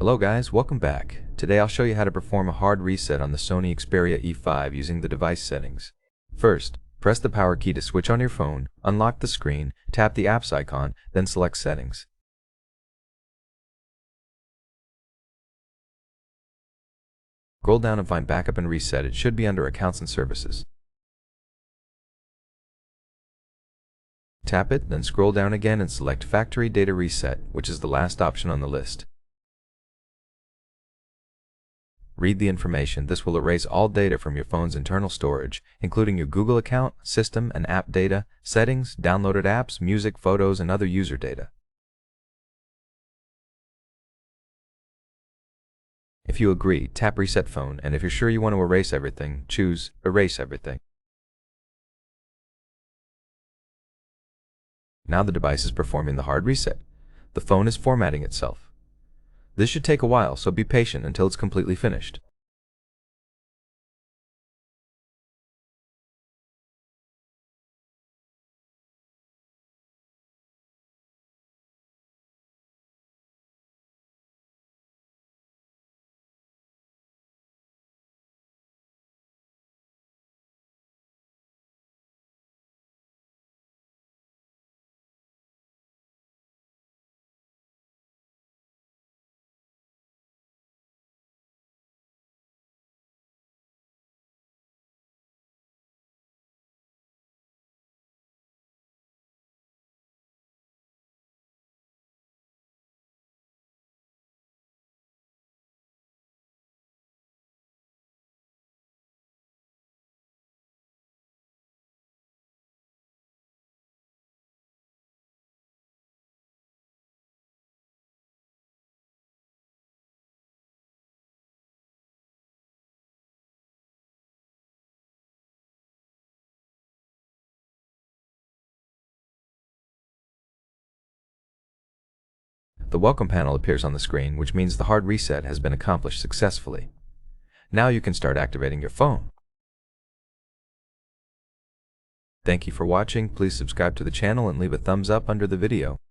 Hello guys, welcome back. Today I'll show you how to perform a hard reset on the Sony Xperia E5 using the device settings. First, press the power key to switch on your phone, unlock the screen, tap the apps icon, then select settings. Scroll down and find backup and reset. It should be under accounts and services. Tap it, then scroll down again and select factory data reset, which is the last option on the list. Read the information. This will erase all data from your phone's internal storage, including your Google account, system and app data, settings, downloaded apps, music, photos, and other user data. If you agree, tap Reset Phone, and if you're sure you want to erase everything, choose Erase Everything. Now the device is performing the hard reset. The phone is formatting itself. This should take a while, so be patient until it's completely finished. The welcome panel appears on the screen, which means the hard reset has been accomplished successfully. Now you can start activating your phone. Thank you for watching. Please subscribe to the channel and leave a thumbs up under the video.